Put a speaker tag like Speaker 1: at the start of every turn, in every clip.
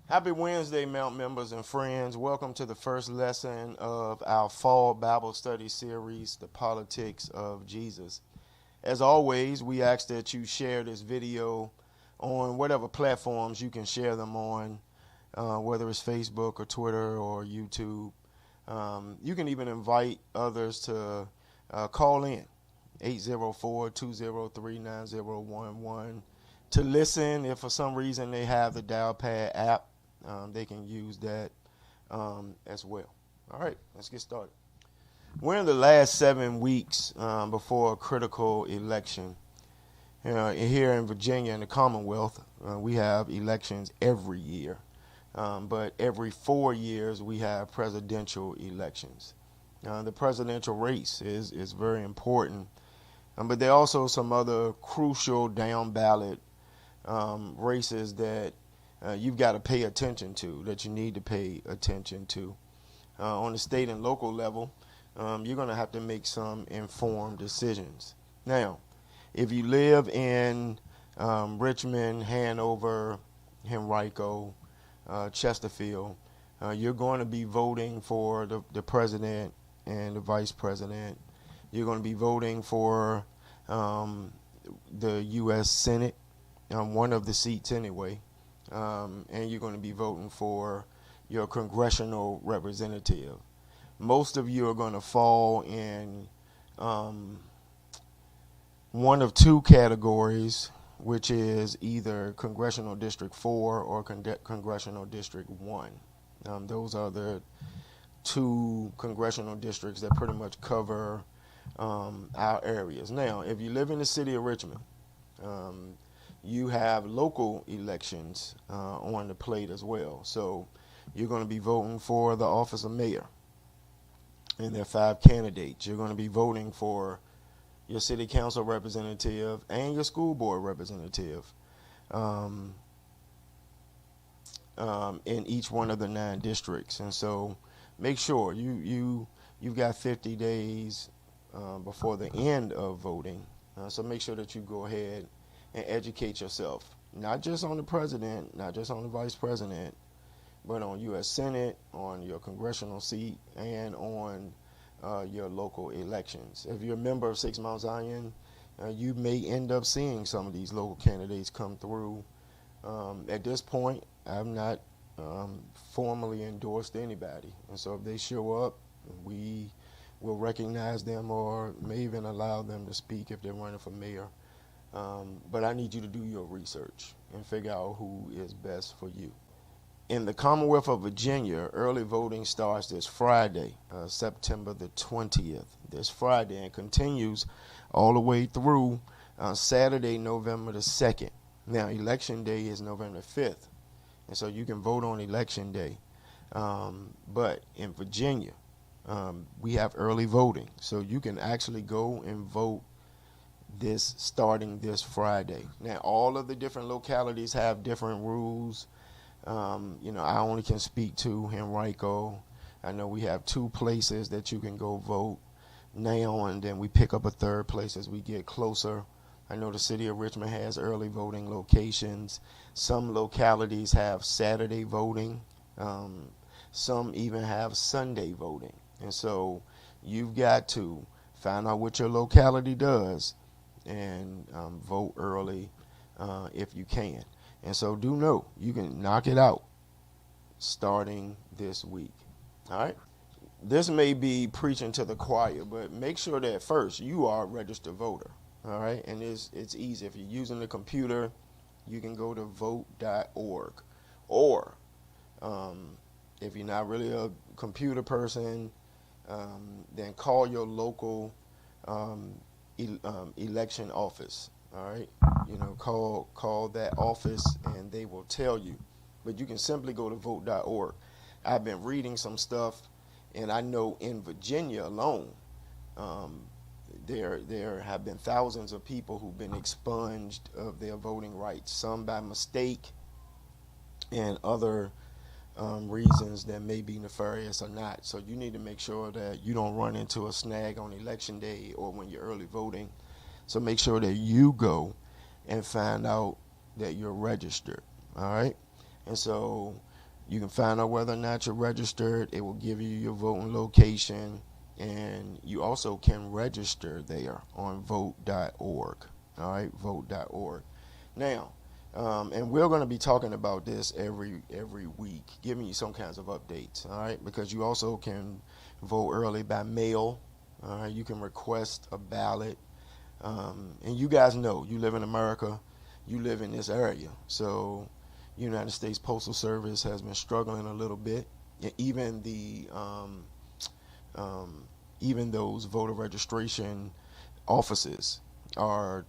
Speaker 1: Happy Wednesday, Mount members and friends. Welcome to the first lesson of our fall Bible study series, The Politics of Jesus. As always, we ask that you share this video on whatever platforms you can share them on, whether it's Facebook or Twitter or YouTube. You can even invite others to call in 804-203-9011 to listen. If for some reason they have the Dial Pad app, they can use that as well. All right, let's get started. We're in the last 7 weeks before a critical election. Here in Virginia, in the Commonwealth, we have elections every year. But every 4 years, we have presidential elections. The presidential race is very important. But there are also some other crucial down ballot races that you've got to pay attention to, that you need to pay attention to. On the state and local level, you're going to have to make some informed decisions. Now, if you live in Richmond, Hanover, Henrico, Chesterfield, you're going to be voting for the president and the vice president. You're going to be voting for the U.S. Senate, one of the seats anyway, and you're going to be voting for your congressional representative. Most of you are going to fall in one of two categories, which is either Congressional District 4 or Congressional District 1. Those are the two congressional districts that pretty much cover our areas. Now, if you live in the city of Richmond, you have local elections on the plate as well. So you're going to be voting for the office of mayor, and there are 5 candidates. You're going to be voting for your city council representative and your school board representative in each one of the 9 districts. And so make sure you've got 50 days before the end of voting. So make sure that you go ahead and educate yourself, not just on the president, not just on the vice president, but on U.S. Senate, on your congressional seat, and on your local elections. If you're a member of Six Mount Zion, you may end up seeing some of these local candidates come through. At this point, I've not formally endorsed anybody, and so if they show up, we will recognize them or may even allow them to speak if they're running for mayor. But I need you to do your research and figure out who is best for you. In the Commonwealth of Virginia, early voting starts this Friday, September the 20th, this Friday, and continues all the way through Saturday, November the 2nd. Now, Election Day is November 5th, and so you can vote on Election Day. But in Virginia, we have early voting, so you can actually go and vote starting this Friday. Now, all of the different localities have different rules. I only can speak to Henrico. I know we have 2 places that you can go vote now, and then we pick up a 3rd place as we get closer. I know the city of Richmond has early voting locations. Some localities have Saturday voting. Some even have Sunday voting. And so you've got to find out what your locality does and vote early if you can. And so do know you can knock it out starting this week. All right? This may be preaching to the choir, but make sure that first you are a registered voter. All right? And it's easy. If you're using the computer, you can go to vote.org. Or if you're not really a computer person, then call your local election office. All right, call that office and they will tell you. But you can simply go to vote.org. I've been reading some stuff, and I know in Virginia alone, there have been thousands of people who've been expunged of their voting rights, some by mistake and other reasons that may be nefarious or not. So you need to make sure that you don't run into a snag on election day or when you're early voting. So make sure that you go and find out that you're registered. All right. And so You can find out whether or not you're registered. It will give you your voting location, and you also can register there on vote.org. All right, vote.org. Now, and we're going to be talking about this every week, giving you some kinds of updates. All right, because you also can vote early by mail. All right, you can request a ballot, and you guys know you live in America, you live in this area, so United States Postal Service has been struggling a little bit. Even the even those voter registration offices are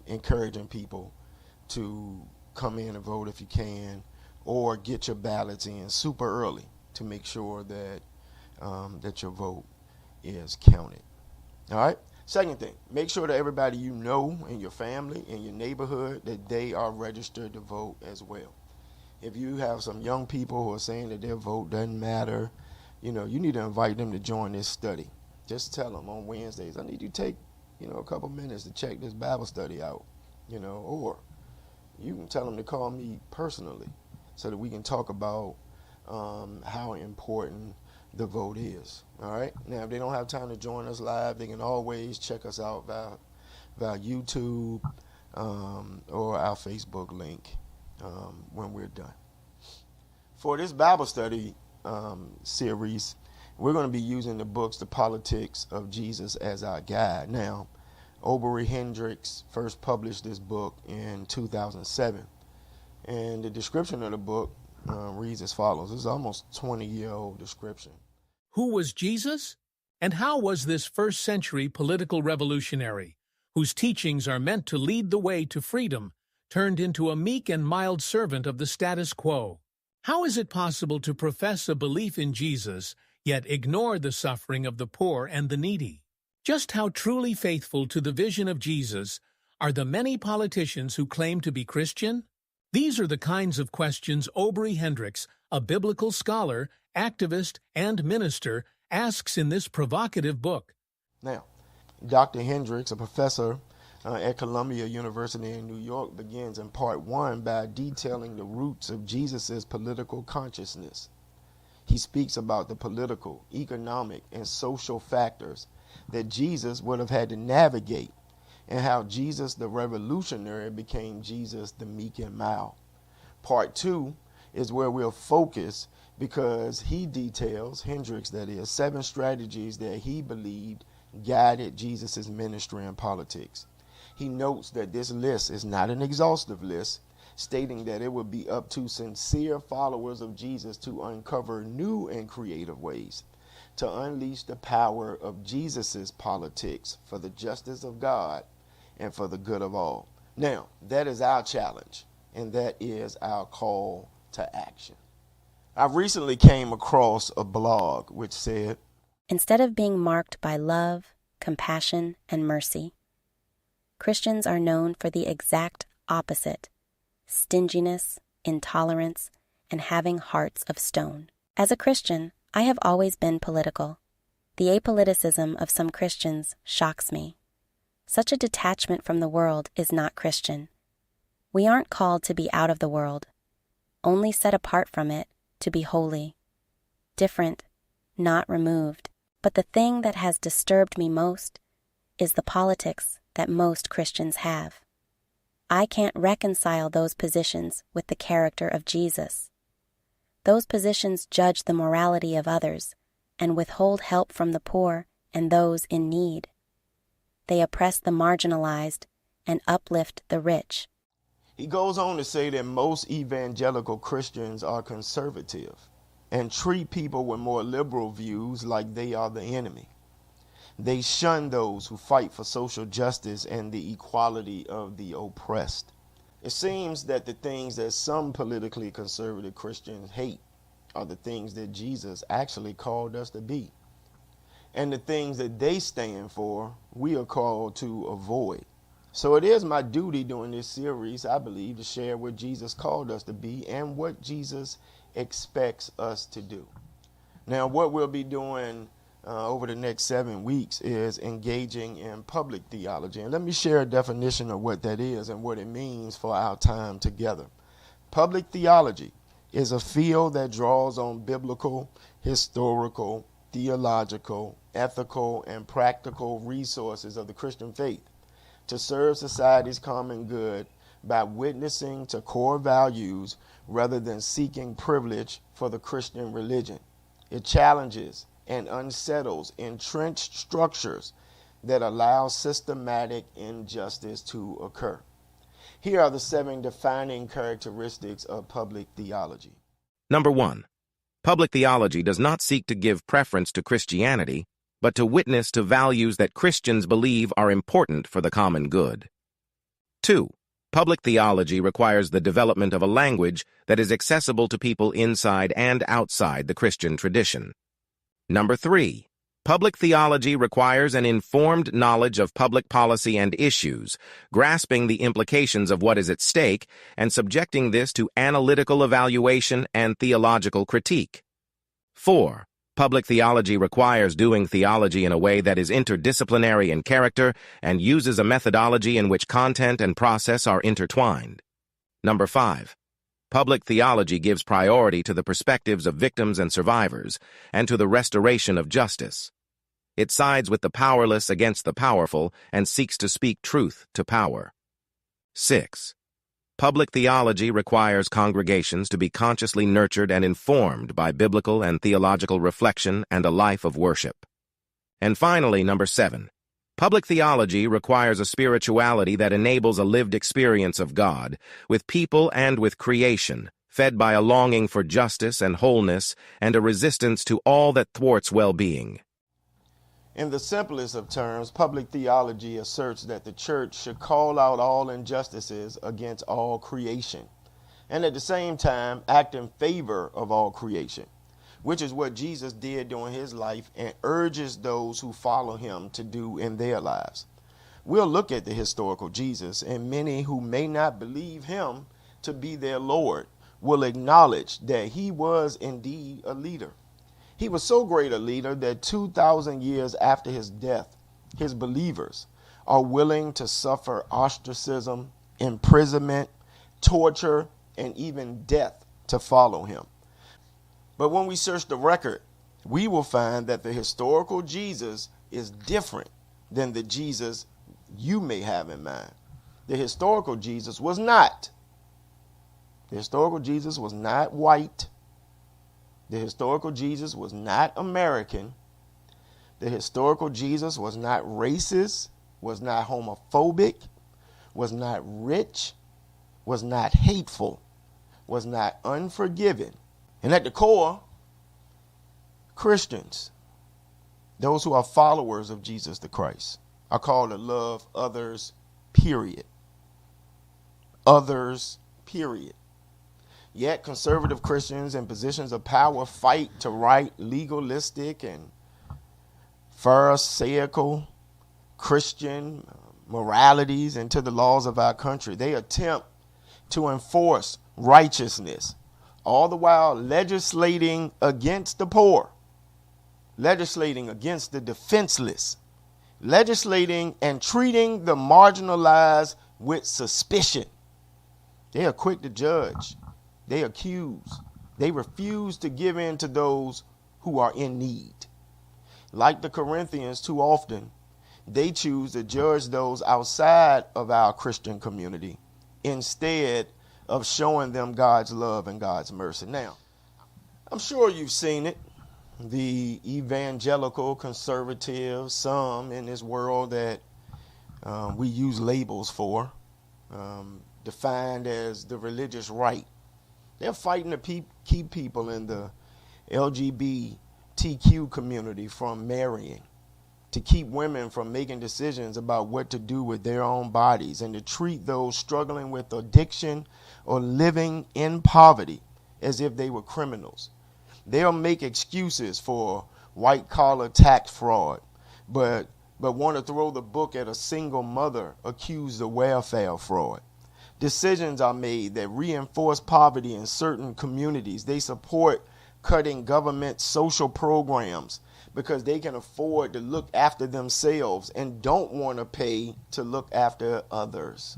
Speaker 1: encouraging people to come in and vote if you can, or get your ballots in super early to make sure that that your vote is counted. All right. Second thing, make sure that everybody you know in your family, in your neighborhood, that they are registered to vote as well. If you have some young people who are saying that their vote doesn't matter, you need to invite them to join this study. Just tell them on Wednesdays, I need you to take, a couple minutes to check this Bible study out, or you can tell them to call me personally so that we can talk about how important the vote is. All right. Now, if they don't have time to join us live, they can always check us out via YouTube or our Facebook link when we're done. For this Bible study series, we're going to be using the books, The Politics of Jesus, as our guide. Now, Obery Hendricks first published this book in 2007, and the description of the book reads as follows. This is almost 20-year-old description.
Speaker 2: Who was Jesus? And how was this first-century political revolutionary, whose teachings are meant to lead the way to freedom, turned into a meek and mild servant of the status quo? How is it possible to profess a belief in Jesus, yet ignore the suffering of the poor and the needy? Just how truly faithful to the vision of Jesus are the many politicians who claim to be Christian? These are the kinds of questions Obery Hendricks, a biblical scholar, activist, and minister, asks in this provocative book.
Speaker 1: Now, Dr. Hendricks, a professor at Columbia University in New York, begins in part 1 by detailing the roots of Jesus' political consciousness. He speaks about the political, economic, and social factors that Jesus would have had to navigate, and how Jesus the revolutionary became Jesus the meek and mild. Part 2 is where we'll focus, because he details, Hendricks that is, 7 strategies that he believed guided Jesus' ministry and politics. He notes that this list is not an exhaustive list, stating that it would be up to sincere followers of Jesus to uncover new and creative ways to unleash the power of Jesus' politics for the justice of God and for the good of all. Now, that is our challenge, and that is our call to action. I recently came across a blog which said,
Speaker 3: instead of being marked by love, compassion, and mercy, Christians are known for the exact opposite: stinginess, intolerance, and having hearts of stone. As a Christian, I have always been political. The apoliticism of some Christians shocks me. Such a detachment from the world is not Christian. We aren't called to be out of the world, only set apart from it to be holy, different, not removed. But the thing that has disturbed me most is the politics that most Christians have. I can't reconcile those positions with the character of Jesus. Those positions judge the morality of others and withhold help from the poor and those in need. They oppress the marginalized and uplift the rich.
Speaker 1: He goes on to say that most evangelical Christians are conservative and treat people with more liberal views like they are the enemy. They shun those who fight for social justice and the equality of the oppressed. It seems that the things that some politically conservative Christians hate are the things that Jesus actually called us to be. And the things that they stand for, we are called to avoid. So it is my duty during this series, I believe, to share what Jesus called us to be and what Jesus expects us to do. Now, what we'll be doing over the next 7 weeks is engaging in public theology. And let me share a definition of what that is and what it means for our time together. Public theology is a field that draws on biblical, historical, theological, ethical, and practical resources of the Christian faith to serve society's common good by witnessing to core values rather than seeking privilege for the Christian religion. It challenges and unsettles entrenched structures that allow systematic injustice to occur. Here are the 7 defining characteristics of public theology.
Speaker 4: Number 1. Public theology does not seek to give preference to Christianity, but to witness to values that Christians believe are important for the common good. 2. Public theology requires the development of a language that is accessible to people inside and outside the Christian tradition. Number 3. Public theology requires an informed knowledge of public policy and issues, grasping the implications of what is at stake and subjecting this to analytical evaluation and theological critique. 4. Public theology requires doing theology in a way that is interdisciplinary in character and uses a methodology in which content and process are intertwined. Number 5. Public theology gives priority to the perspectives of victims and survivors and to the restoration of justice. It sides with the powerless against the powerful and seeks to speak truth to power. 6. Public theology requires congregations to be consciously nurtured and informed by biblical and theological reflection and a life of worship. And finally, number 7. Public theology requires a spirituality that enables a lived experience of God, with people and with creation, fed by a longing for justice and wholeness and a resistance to all that thwarts well-being.
Speaker 1: In the simplest of terms, public theology asserts that the church should call out all injustices against all creation, and at the same time act in favor of all creation, which is what Jesus did during his life and urges those who follow him to do in their lives. We'll look at the historical Jesus, and many who may not believe him to be their Lord will acknowledge that he was indeed a leader. He was so great a leader that 2,000 years after his death, his believers are willing to suffer ostracism, imprisonment, torture, and even death to follow him. But when we search the record, we will find that the historical Jesus is different than the Jesus you may have in mind. The historical Jesus was not. The historical Jesus was not white. The historical Jesus was not American. The historical Jesus was not racist, was not homophobic, was not rich, was not hateful, was not unforgiving. And at the core, Christians, those who are followers of Jesus the Christ, are called to love others, period. Others, period. Yet conservative Christians in positions of power fight to write legalistic and pharisaical Christian moralities into the laws of our country. They attempt to enforce righteousness, all the while legislating against the poor, legislating against the defenseless, legislating and treating the marginalized with suspicion. They are quick to judge. They accuse. They refuse to give in to those who are in need. Like the Corinthians, too often, they choose to judge those outside of our Christian community instead of showing them God's love and God's mercy. Now, I'm sure you've seen it. The evangelical conservatives, some in this world that we use labels for, defined as the religious right. They're fighting to keep people in the LGBTQ community from marrying, to keep women from making decisions about what to do with their own bodies, and to treat those struggling with addiction or living in poverty as if they were criminals. They'll make excuses for white-collar tax fraud, but want to throw the book at a single mother accused of welfare fraud. Decisions are made that reinforce poverty in certain communities. They support cutting government social programs because they can afford to look after themselves and don't want to pay to look after others.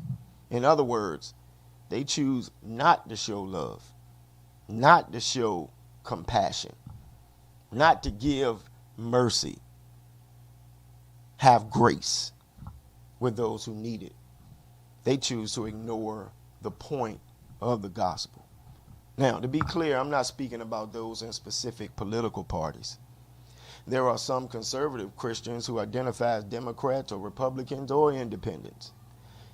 Speaker 1: In other words, they choose not to show love, not to show compassion, not to give mercy, have grace with those who need it. They choose to ignore the point of the gospel. Now, to be clear, I'm not speaking about those in specific political parties. There are some conservative Christians who identify as Democrats or Republicans or independents.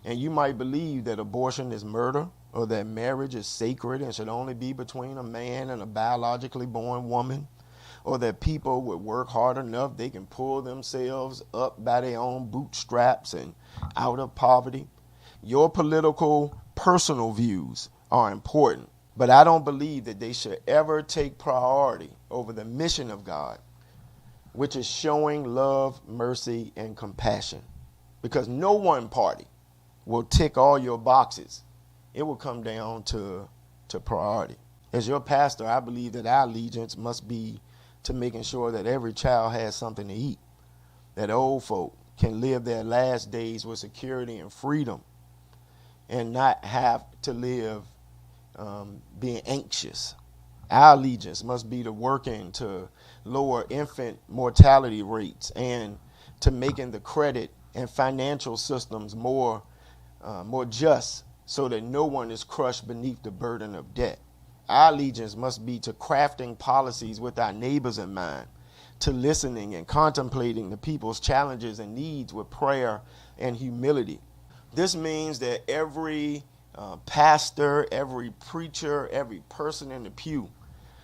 Speaker 1: And you might believe that abortion is murder, or that marriage is sacred and should only be between a man and a biologically born woman, or that people would work hard enough they can pull themselves up by their own bootstraps and out of poverty. Your political, personal views are important, but I don't believe that they should ever take priority over the mission of God, which is showing love, mercy, and compassion. Because no one party will tick all your boxes. It will come down to priority. As your pastor, I believe that our allegiance must be to making sure that every child has something to eat, that old folk can live their last days with security and freedom and not have to live being anxious. Our allegiance must be to working to lower infant mortality rates and to making the credit and financial systems more just, so that no one is crushed beneath the burden of debt. Our allegiance must be to crafting policies with our neighbors in mind, to listening and contemplating the people's challenges and needs with prayer and humility. This means that every pastor, every preacher, every person in the pew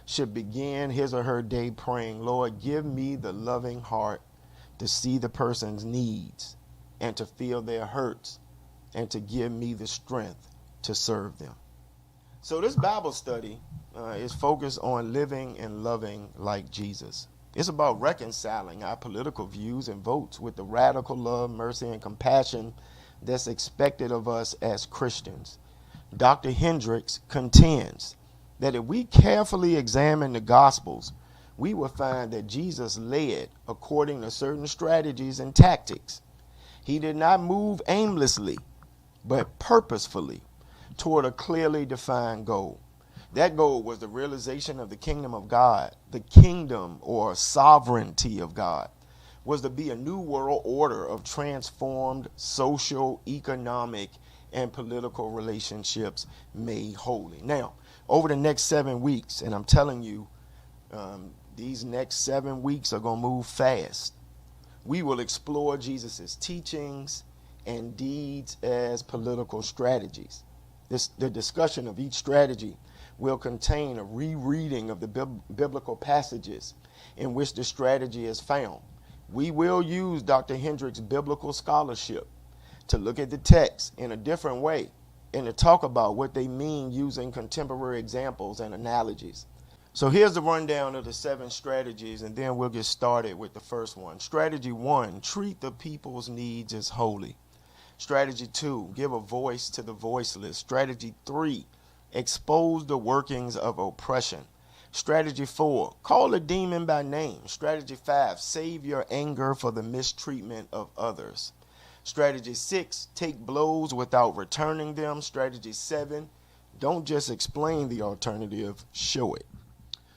Speaker 1: should begin his or her day praying, Lord, give me the loving heart to see the person's needs and to feel their hurts and to give me the strength to serve them. So this Bible study is focused on living and loving like Jesus. It's about reconciling our political views and votes with the radical love, mercy, and compassion that's expected of us as Christians. Dr. Hendricks contends that if we carefully examine the Gospels, we will find that Jesus led according to certain strategies and tactics. He did not move aimlessly, but purposefully toward a clearly defined goal. That goal was the realization of the kingdom of God. The kingdom or sovereignty of God was to be a new world order of transformed social, economic, and political relationships made holy. Now, over the next 7 weeks, and I'm telling you, these next 7 weeks are going to move fast. We will explore Jesus's teachings and deeds as political strategies. The discussion of each strategy will contain a rereading of the biblical passages in which the strategy is found. We will use Dr. Hendricks' biblical scholarship to look at the text in a different way and to talk about what they mean using contemporary examples and analogies. So here's the rundown of the 7 strategies, and then we'll get started with the first one. Strategy 1, treat the people's needs as holy. Strategy 2, give a voice to the voiceless. Strategy 3, expose the workings of oppression. Strategy 4, call a demon by name. Strategy 5, save your anger for the mistreatment of others. Strategy 6, take blows without returning them. Strategy 7, don't just explain the alternative, show it.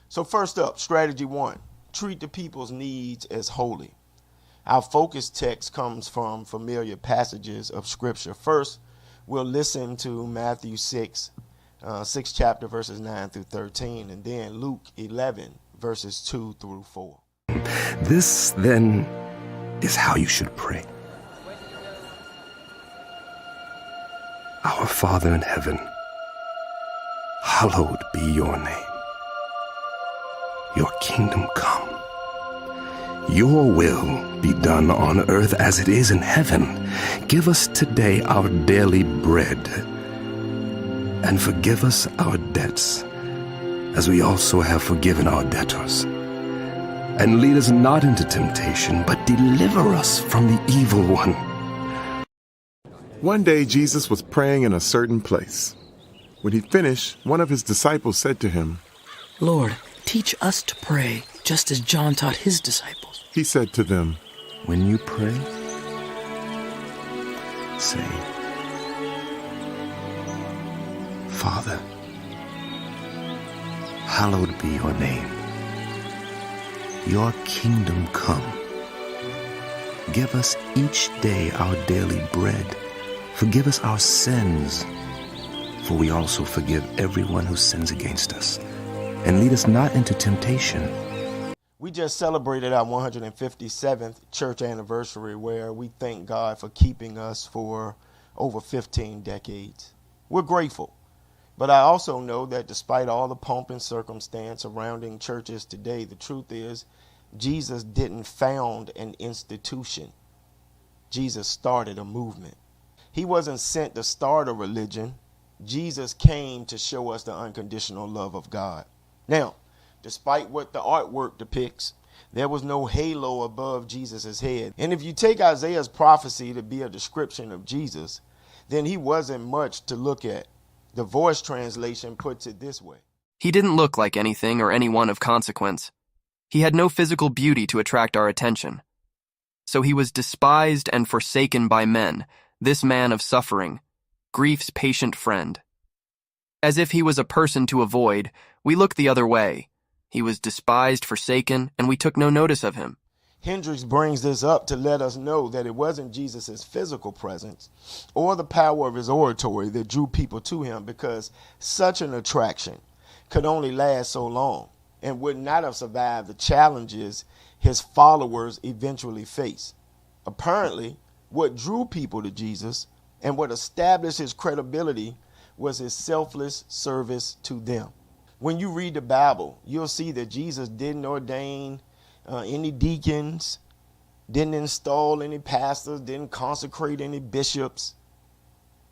Speaker 1: So first up, strategy 1, treat the people's needs as holy. Our focus text comes from familiar passages of Scripture. First, we'll listen to Matthew 6th chapter, verses 9 through 13, and then Luke 11, verses 2 through 4.
Speaker 5: This, then, is how you should pray. Our Father in heaven, hallowed be your name. Your kingdom come. Your will be done on earth as it is in heaven. Give us today our daily bread. And forgive us our debts, as we also have forgiven our debtors. And lead us not into temptation, but deliver us from the evil one.
Speaker 6: One day Jesus was praying in a certain place. When he finished, one of his disciples said to him,
Speaker 7: Lord, teach us to pray, just as John taught his disciples.
Speaker 6: He said to them,
Speaker 5: When you pray, say, Father, hallowed be your name. Your kingdom come. Give us each day our daily bread. Forgive us our sins, for we also forgive everyone who sins against us. And lead us not into temptation.
Speaker 1: We just celebrated our 157th church anniversary, where we thank God for keeping us for over 15 decades. We're grateful. But I also know that despite all the pomp and circumstance surrounding churches today, the truth is Jesus didn't found an institution. Jesus started a movement. He wasn't sent to start a religion. Jesus came to show us the unconditional love of God. Now, despite what the artwork depicts, there was no halo above Jesus' head. And if you take Isaiah's prophecy to be a description of Jesus, then he wasn't much to look at. The Voice translation puts it this way.
Speaker 8: He didn't look like anything or anyone of consequence. He had no physical beauty to attract our attention. So he was despised and forsaken by men, this man of suffering, grief's patient friend. As if he was a person to avoid, we looked the other way. He was despised, forsaken, and we took no notice of him.
Speaker 1: Hendricks brings this up to let us know that it wasn't Jesus' physical presence or the power of his oratory that drew people to him, because such an attraction could only last so long and would not have survived the challenges his followers eventually faced. Apparently, what drew people to Jesus and what established his credibility was his selfless service to them. When you read the Bible, you'll see that Jesus didn't ordain any deacons, didn't install any pastors, didn't consecrate any bishops,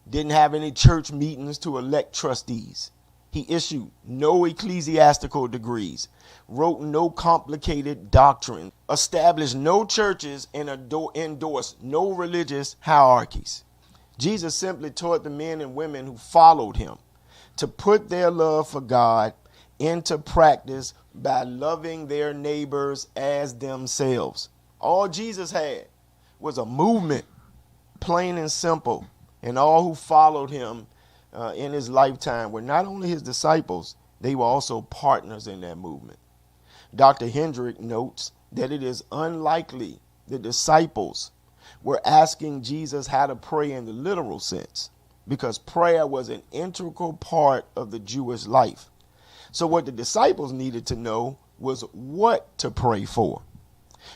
Speaker 1: didn't have any church meetings to elect trustees. He issued no ecclesiastical degrees, wrote no complicated doctrine, established no churches, and endorsed no religious hierarchies. Jesus simply taught the men and women who followed him to put their love for God into practice by loving their neighbors as themselves. All Jesus had was a movement, plain and simple, and all who followed him in his lifetime were not only his disciples, they were also partners in that movement. Dr. Hendrick notes that it is unlikely the disciples were asking Jesus how to pray in the literal sense, because prayer was an integral part of the Jewish life. So what the disciples needed to know was what to pray for.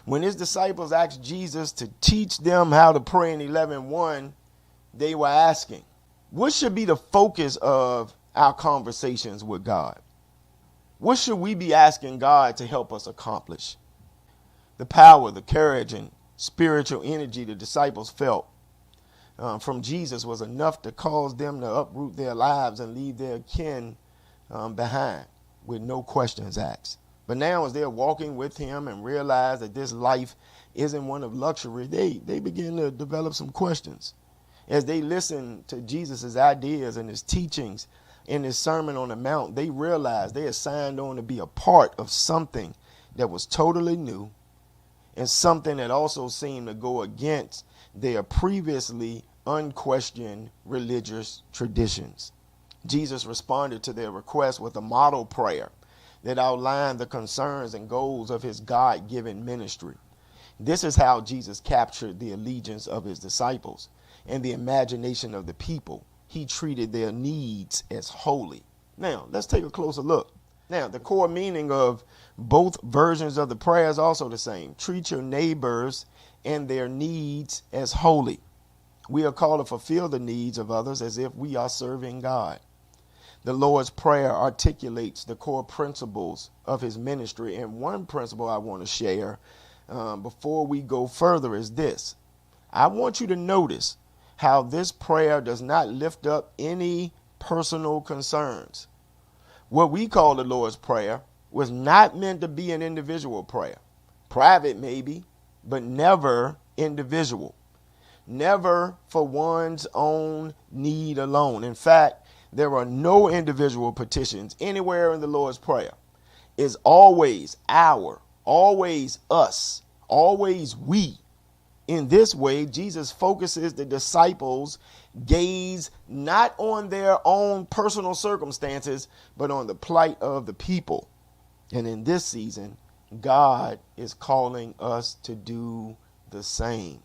Speaker 1: When his disciples asked Jesus to teach them how to pray in 11:1, they were asking, what should be the focus of our conversations with God? What should we be asking God to help us accomplish? The power, the courage, and spiritual energy the disciples felt from Jesus was enough to cause them to uproot their lives and leave their kin behind with no questions asked. But now, as they're walking with him and realize that this life isn't one of luxury, they begin to develop some questions. As they listen to Jesus' ideas and his teachings in his Sermon on the Mount, they realize they are signed on to be a part of something that was totally new and something that also seemed to go against their previously unquestioned religious traditions. Jesus responded to their request with a model prayer that outlined the concerns and goals of his God-given ministry. This is how Jesus captured the allegiance of his disciples and the imagination of the people. He treated their needs as holy. Now, let's take a closer look. Now, the core meaning of both versions of the prayer is also the same. Treat your neighbors and their needs as holy. We are called to fulfill the needs of others as if we are serving God. The Lord's Prayer articulates the core principles of his ministry. And one principle I want to share before we go further is this. I want you to notice how this prayer does not lift up any personal concerns. What we call the Lord's Prayer was not meant to be an individual prayer. Private maybe, but never individual. Never for one's own need alone. In fact, there are no individual petitions anywhere in the Lord's Prayer. It's always our, always us, always we. In this way, Jesus focuses the disciples' gaze not on their own personal circumstances, but on the plight of the people. And in this season, God is calling us to do the same.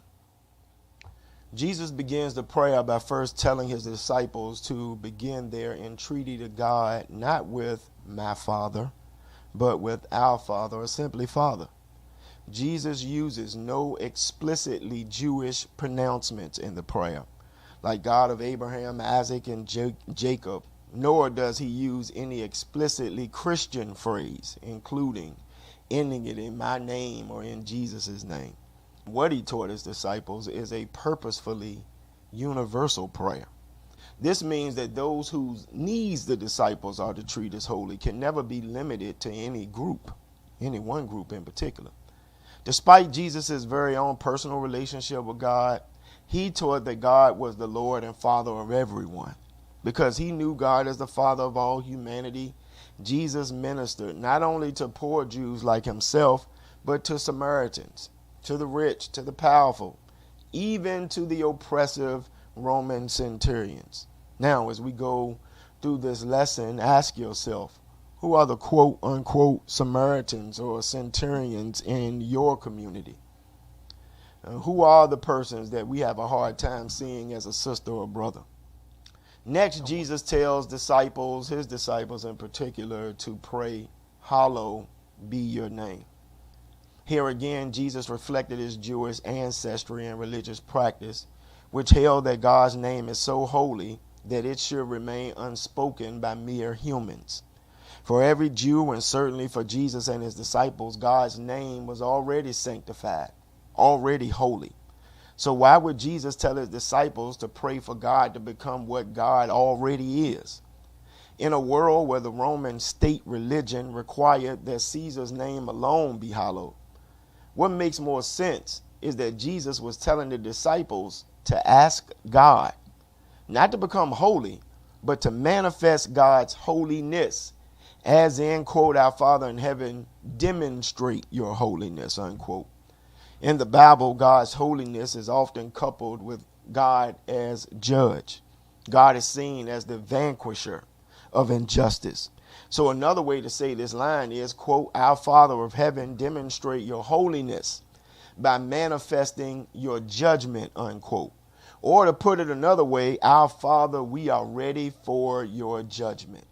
Speaker 1: Jesus begins the prayer by first telling his disciples to begin their entreaty to God, not with my Father, but with our Father, or simply Father. Jesus uses no explicitly Jewish pronouncements in the prayer, like God of Abraham, Isaac, and Jacob, nor does he use any explicitly Christian phrase, including ending it in my name or in Jesus' name. What he taught his disciples is a purposefully universal prayer. This means that those whose needs the disciples are to treat as holy can never be limited to any group, any one group in particular. Despite Jesus' very own personal relationship with God, he taught that God was the Lord and Father of everyone. Because he knew God as the Father of all humanity, Jesus ministered not only to poor Jews like himself, but to Samaritans, to the rich, to the powerful, even to the oppressive Roman centurions. Now, as we go through this lesson, ask yourself, who are the quote unquote Samaritans or centurions in your community? Who are the persons that we have a hard time seeing as a sister or brother? Next, Jesus tells his disciples in particular, to pray, hallowed be your name. Here again, Jesus reflected his Jewish ancestry and religious practice, which held that God's name is so holy that it should remain unspoken by mere humans. For every Jew, and certainly for Jesus and his disciples, God's name was already sanctified, already holy. So why would Jesus tell his disciples to pray for God to become what God already is? In a world where the Roman state religion required that Caesar's name alone be hallowed, what makes more sense is that Jesus was telling the disciples to ask God, not to become holy, but to manifest God's holiness, as in, quote, our Father in heaven, demonstrate your holiness, unquote. In the Bible, God's holiness is often coupled with God as judge. God is seen as the vanquisher of injustice. So another way to say this line is, quote, our Father of heaven, demonstrate your holiness by manifesting your judgment, unquote. Or to put it another way, our Father, we are ready for your judgment.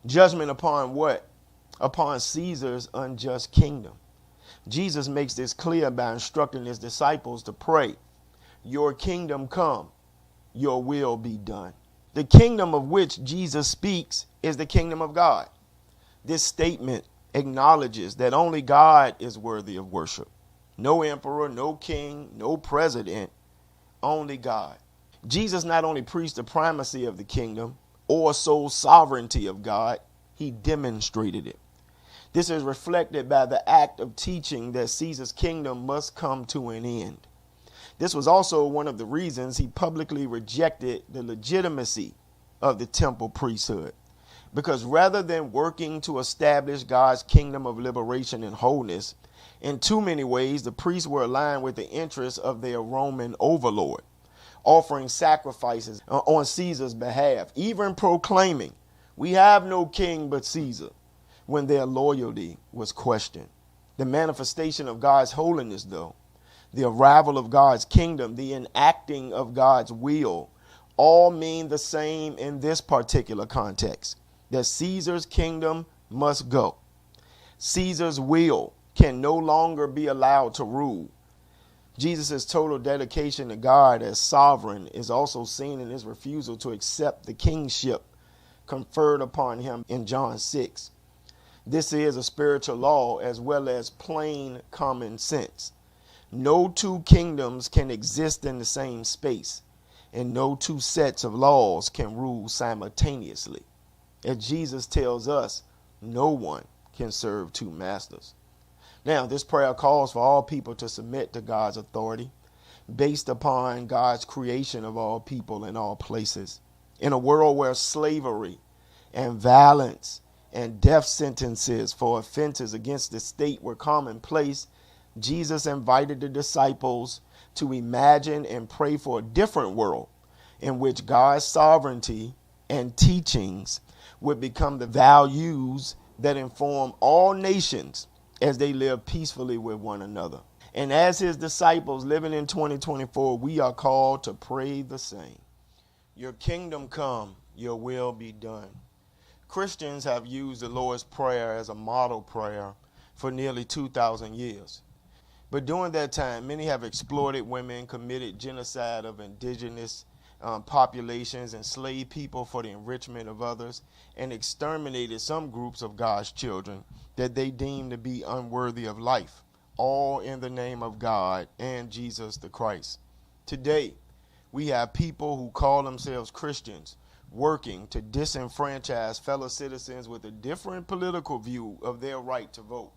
Speaker 1: Judgment upon what? Upon Caesar's unjust kingdom. Jesus makes this clear by instructing his disciples to pray, your kingdom come, your will be done. The kingdom of which Jesus speaks is the kingdom of God. This statement acknowledges that only God is worthy of worship. No emperor, no king, no president, only God. Jesus not only preached the primacy of the kingdom or sole sovereignty of God, he demonstrated it. This is reflected by the act of teaching that Caesar's kingdom must come to an end. This was also one of the reasons he publicly rejected the legitimacy of the temple priesthood. Because rather than working to establish God's kingdom of liberation and wholeness, in too many ways, the priests were aligned with the interests of their Roman overlord, offering sacrifices on Caesar's behalf, even proclaiming, we have no king but Caesar, when their loyalty was questioned. The manifestation of God's holiness, though, the arrival of God's kingdom, the enacting of God's will, all mean the same in this particular context, that Caesar's kingdom must go. Caesar's will can no longer be allowed to rule. Jesus' total dedication to God as sovereign is also seen in his refusal to accept the kingship conferred upon him in John 6. This is a spiritual law as well as plain common sense. No two kingdoms can exist in the same space, and no two sets of laws can rule simultaneously. As Jesus tells us, no one can serve two masters. Now, this prayer calls for all people to submit to God's authority based upon God's creation of all people in all places. In a world where slavery and violence and death sentences for offenses against the state were commonplace, Jesus invited the disciples to imagine and pray for a different world in which God's sovereignty and teachings would become the values that inform all nations as they live peacefully with one another. And as his disciples living in 2024, we are called to pray the same. Your kingdom come, your will be done. Christians have used the Lord's Prayer as a model prayer for nearly 2,000 years. But during that time, many have exploited women, committed genocide of indigenous populations, enslaved people for the enrichment of others, and exterminated some groups of God's children that they deemed to be unworthy of life, all in the name of God and Jesus the Christ. Today, we have people who call themselves Christians working to disenfranchise fellow citizens with a different political view of their right to vote.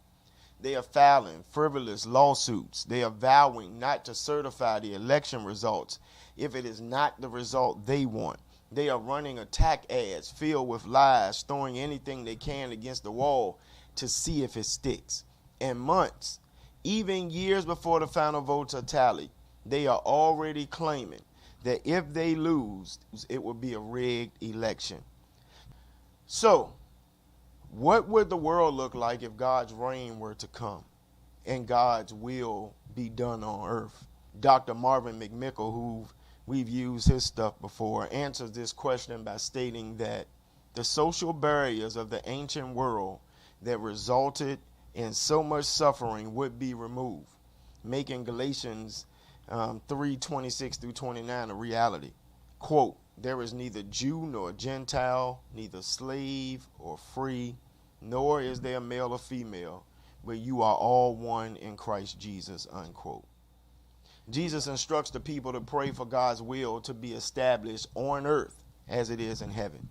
Speaker 1: They are filing frivolous lawsuits. They are vowing not to certify the election results if it is not the result they want. They are running attack ads filled with lies, throwing anything they can against the wall to see if it sticks. And months, even years before the final votes are tallied, they are already claiming that if they lose, it will be a rigged election. So, what would the world look like if God's reign were to come and God's will be done on earth? Dr. Marvin McMichael, who we've used his stuff before, answers this question by stating that the social barriers of the ancient world that resulted in so much suffering would be removed, making Galatians 3:26 through 29 a reality. Quote, there is neither Jew nor Gentile, neither slave or free, nor is there male or female, but you are all one in Christ Jesus, unquote. Jesus instructs the people to pray for God's will to be established on earth as it is in heaven.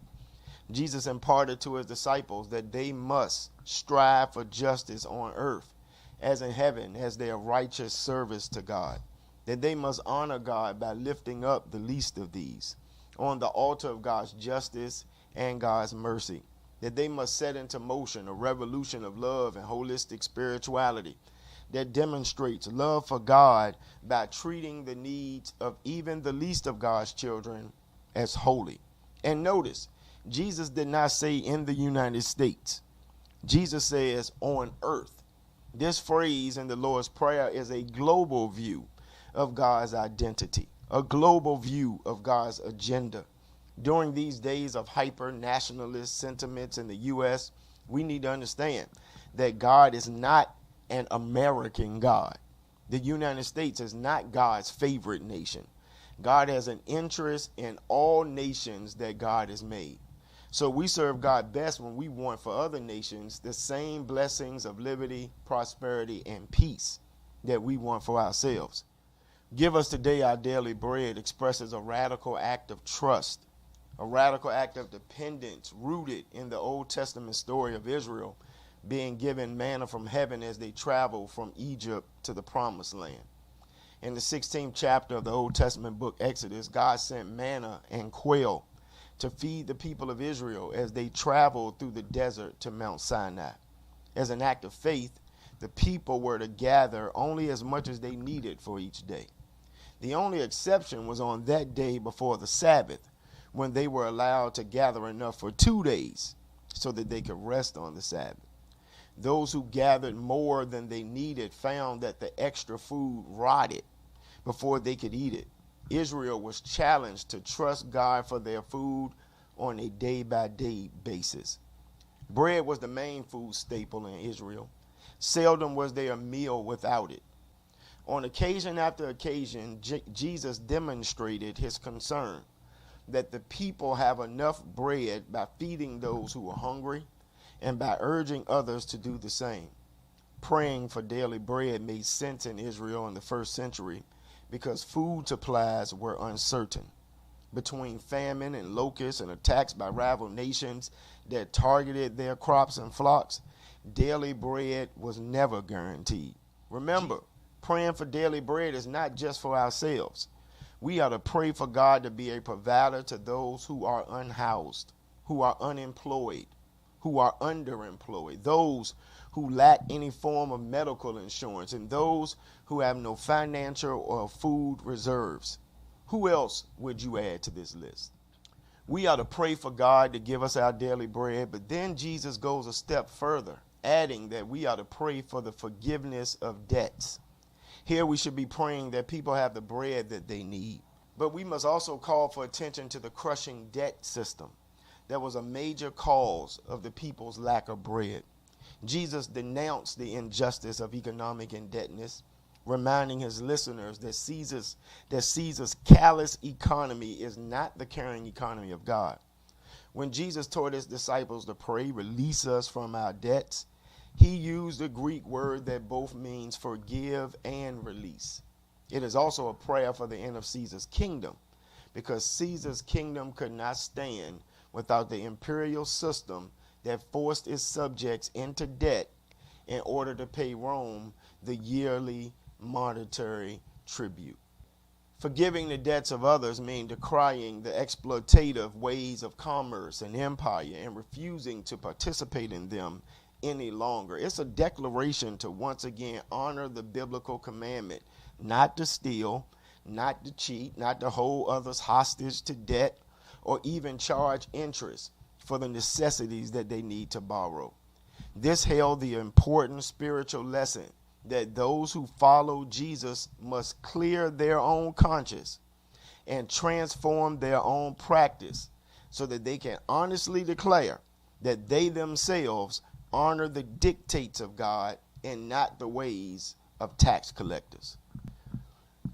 Speaker 1: Jesus imparted to his disciples that they must strive for justice on earth as in heaven as their righteous service to God, that they must honor God by lifting up the least of these on the altar of God's justice and God's mercy, that they must set into motion a revolution of love and holistic spirituality that demonstrates love for God by treating the needs of even the least of God's children as holy. And notice, Jesus did not say in the United States. Jesus says on earth. This phrase in the Lord's Prayer is a global view of God's identity, a global view of God's agenda. During these days of hyper-nationalist sentiments in the U.S., we need to understand that God is not an American God. The United States is not God's favorite nation. God has an interest in all nations that God has made. So we serve God best when we want for other nations the same blessings of liberty, prosperity, and peace that we want for ourselves. Give us today our daily bread expresses a radical act of trust, a radical act of dependence rooted in the Old Testament story of Israel being given manna from heaven as they traveled from Egypt to the promised land. In the 16th chapter of the Old Testament book Exodus, God sent manna and quail to feed the people of Israel as they traveled through the desert to Mount Sinai. As an act of faith, the people were to gather only as much as they needed for each day. The only exception was on that day before the Sabbath, when they were allowed to gather enough for 2 days so that they could rest on the Sabbath. Those who gathered more than they needed found that the extra food rotted before they could eat it. Israel was challenged to trust God for their food on a day-by-day basis. Bread was the main food staple in Israel. Seldom was there a meal without it. On occasion after occasion, Jesus demonstrated his concern that the people have enough bread by feeding those who are hungry and by urging others to do the same. Praying for daily bread made sense in Israel in the first century because food supplies were uncertain. Between famine and locusts and attacks by rival nations that targeted their crops and flocks, daily bread was never guaranteed. Remember, praying for daily bread is not just for ourselves. We are to pray for God to be a provider to those who are unhoused, who are unemployed, who are underemployed, those who lack any form of medical insurance, and those who have no financial or food reserves. Who else would you add to this list? We are to pray for God to give us our daily bread, but then Jesus goes a step further, adding that we are to pray for the forgiveness of debts. Here we should be praying that people have the bread that they need. But we must also call for attention to the crushing debt system that was a major cause of the people's lack of bread. Jesus denounced the injustice of economic indebtedness, reminding his listeners that Caesar's callous economy is not the caring economy of God. When Jesus taught his disciples to pray, release us from our debts, he used a Greek word that both means forgive and release. It is also a prayer for the end of Caesar's kingdom, because Caesar's kingdom could not stand without the imperial system that forced its subjects into debt in order to pay Rome the yearly monetary tribute. Forgiving the debts of others means decrying the exploitative ways of commerce and empire and refusing to participate in them any longer. It's a declaration to once again honor the biblical commandment not to steal, not to cheat, not to hold others hostage to debt, or even charge interest for the necessities that they need to borrow. This held the important spiritual lesson that those who follow Jesus must clear their own conscience and transform their own practice so that they can honestly declare that they themselves honor the dictates of God and not the ways of tax collectors.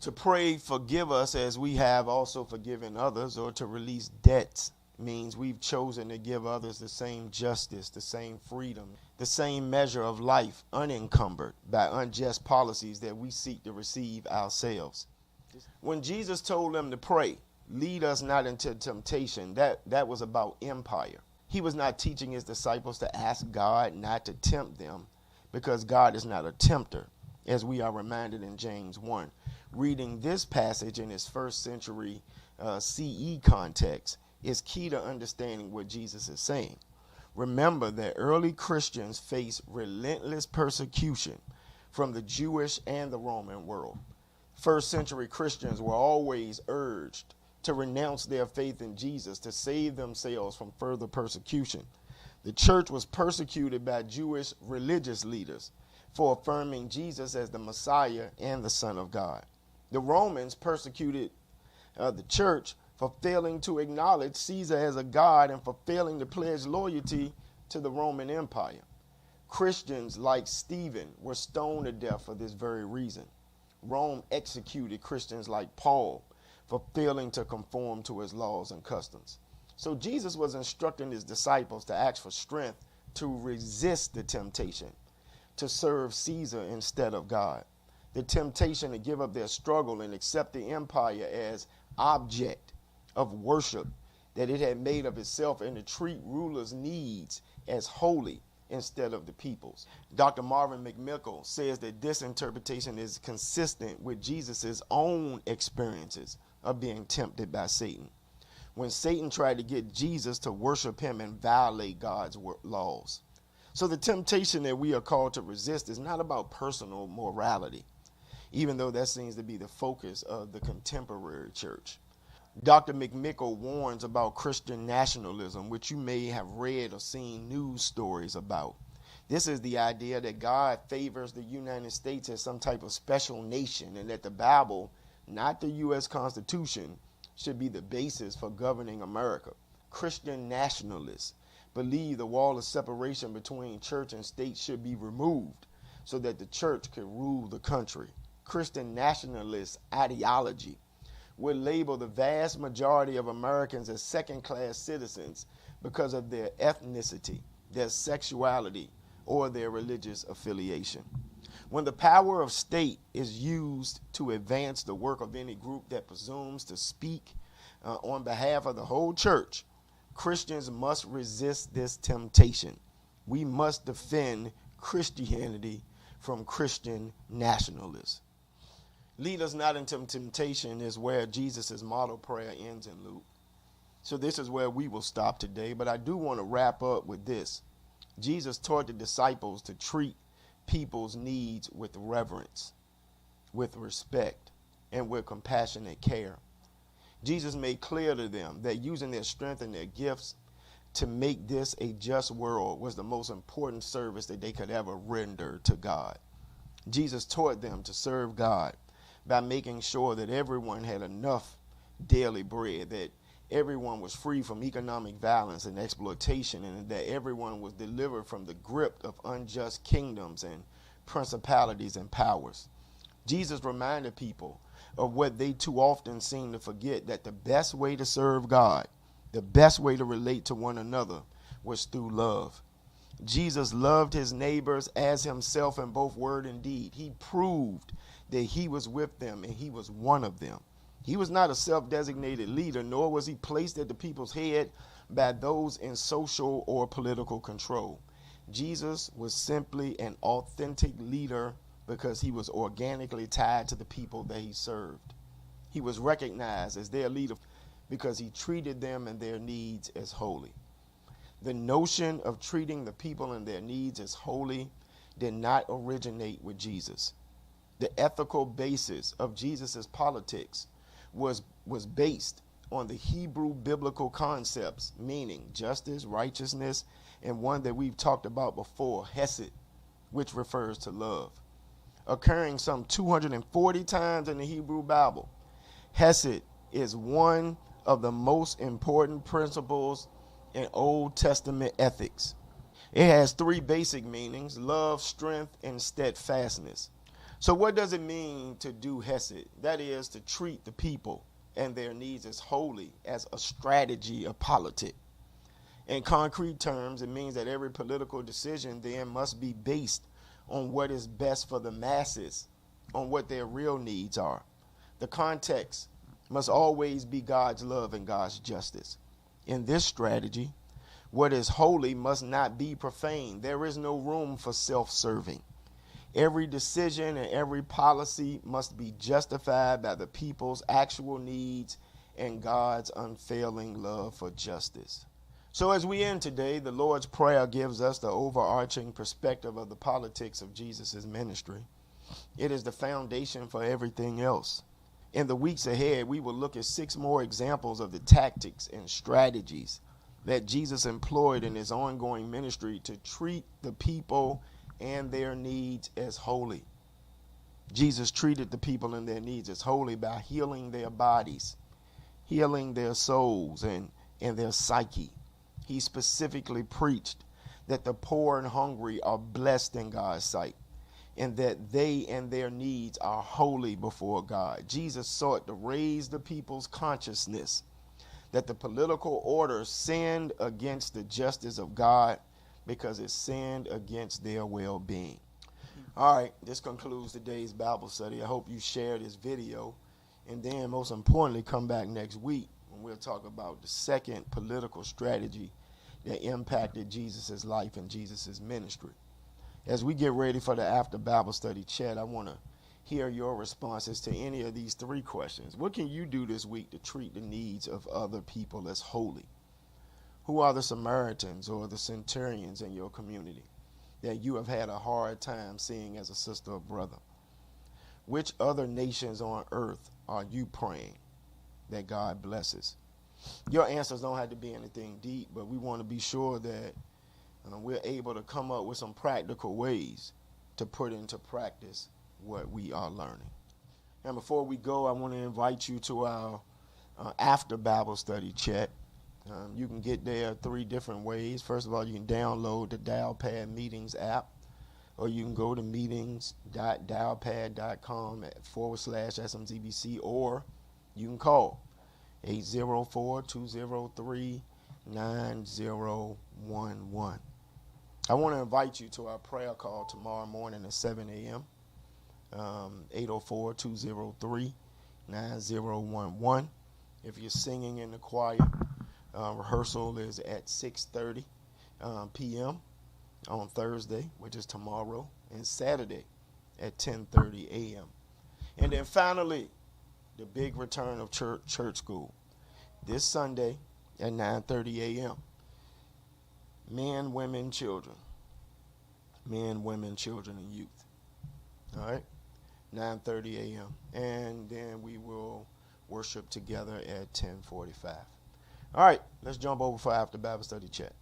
Speaker 1: To pray, forgive us as we have also forgiven others, or to release debts, means we've chosen to give others the same justice, the same freedom, the same measure of life unencumbered by unjust policies that we seek to receive ourselves. When Jesus told them to pray, lead us not into temptation, that was about empire. He was not teaching his disciples to ask God not to tempt them, because God is not a tempter, as we are reminded in James 1. Reading this passage in his first century CE context is key to understanding what Jesus is saying. Remember that early Christians faced relentless persecution from the Jewish and the Roman world. First century Christians were always urged to renounce their faith in Jesus to save themselves from further persecution. The church was persecuted by Jewish religious leaders for affirming Jesus as the Messiah and the Son of God. The Romans persecuted the church for failing to acknowledge Caesar as a god and for failing to pledge loyalty to the Roman Empire. Christians like Stephen were stoned to death for this very reason. Rome executed Christians like Paul for failing to conform to his laws and customs. So Jesus was instructing his disciples to ask for strength to resist the temptation to serve Caesar instead of God. The temptation to give up their struggle and accept the empire as object of worship that it had made of itself, and to treat rulers' needs as holy instead of the people's. Dr. Marvin McMichael says that this interpretation is consistent with Jesus' own experiences of being tempted by Satan, when Satan tried to get Jesus to worship him and violate God's laws. So the temptation that we are called to resist is not about personal morality, even though that seems to be the focus of the contemporary church. Dr. McMichael warns about Christian nationalism, which you may have read or seen news stories about. This is the idea that God favors the United States as some type of special nation, and that the Bible, not the U.S. Constitution, should be the basis for governing America. Christian nationalists believe the wall of separation between church and state should be removed so that the church can rule the country. Christian nationalist ideology would label the vast majority of Americans as second-class citizens because of their ethnicity, their sexuality, or their religious affiliation. When the power of state is used to advance the work of any group that presumes to speak on behalf of the whole church, Christians must resist this temptation. We must defend Christianity from Christian nationalists. Lead us not into temptation is where Jesus' model prayer ends in Luke. So this is where we will stop today, but I do want to wrap up with this. Jesus taught the disciples to treat people's needs with reverence, with respect, and with compassionate care. Jesus made clear to them that using their strength and their gifts to make this a just world was the most important service that they could ever render to God. Jesus taught them to serve God by making sure that everyone had enough daily bread, that everyone was free from economic violence and exploitation, and that everyone was delivered from the grip of unjust kingdoms and principalities and powers. Jesus reminded people of what they too often seem to forget, that the best way to serve God, the best way to relate to one another, was through love. Jesus loved his neighbors as himself in both word and deed. He proved that he was with them and he was one of them. He was not a self-designated leader, nor was he placed at the people's head by those in social or political control. Jesus was simply an authentic leader because he was organically tied to the people that he served. He was recognized as their leader because he treated them and their needs as holy. The notion of treating the people and their needs as holy did not originate with Jesus. The ethical basis of Jesus's politics was based on the Hebrew biblical concepts, meaning justice, righteousness, and one that we've talked about before, hesed, which refers to love. Occurring some 240 times in the Hebrew Bible, hesed is one of the most important principles in Old Testament ethics. It has three basic meanings: love, strength, and steadfastness. So what does it mean to do hesed? That is, to treat the people and their needs as holy, as a strategy of politics. In concrete terms, it means that every political decision then must be based on what is best for the masses, on what their real needs are. The context must always be God's love and God's justice. In this strategy, what is holy must not be profane. There is no room for self-serving. Every decision and every policy must be justified by the people's actual needs and God's unfailing love for justice. So as we end today, the Lord's Prayer gives us the overarching perspective of the politics of Jesus' ministry. It is the foundation for everything else. In the weeks ahead, we will look at 6 more examples of the tactics and strategies that Jesus employed in his ongoing ministry to treat the people and their needs as holy. Jesus treated the people and their needs as holy by healing their bodies, healing their souls and their psyche. He specifically preached that the poor and hungry are blessed in God's sight, and that they and their needs are holy before God. Jesus sought to raise the people's consciousness that the political order sinned against the justice of God because it sinned against their well-being. All right, this concludes today's Bible study. I hope you share this video, and then most importantly, come back next week when we'll talk about the second political strategy that impacted Jesus' life and Jesus' ministry. As we get ready for the after Bible study chat, I want to hear your responses to any of these 3 questions. What can you do this week to treat the needs of other people as holy? Who are the Samaritans or the centurions in your community that you have had a hard time seeing as a sister or brother? Which other nations on earth are you praying that God blesses? Your answers don't have to be anything deep, but we want to be sure that we're able to come up with some practical ways to put into practice what we are learning. And before we go, I want to invite you to our after Bible study chat. You can get there 3 different ways. First of all, you can download the Dialpad Meetings app, or you can go to meetings.dialpad.com/SMZBC, or you can call 804-203-9011. I want to invite you to our prayer call tomorrow morning at 7 a.m., 804-203-9011. If you're singing in the choir, rehearsal is at 6:30 p.m. on Thursday, which is tomorrow, and Saturday at 10:30 a.m. And then finally, the big return of church school this Sunday at 9:30 a.m. Men, women, children. Men, women, children, and youth. All right, 9:30 a.m. And then we will worship together at 10:45. All right, let's jump over for after Bible study chat.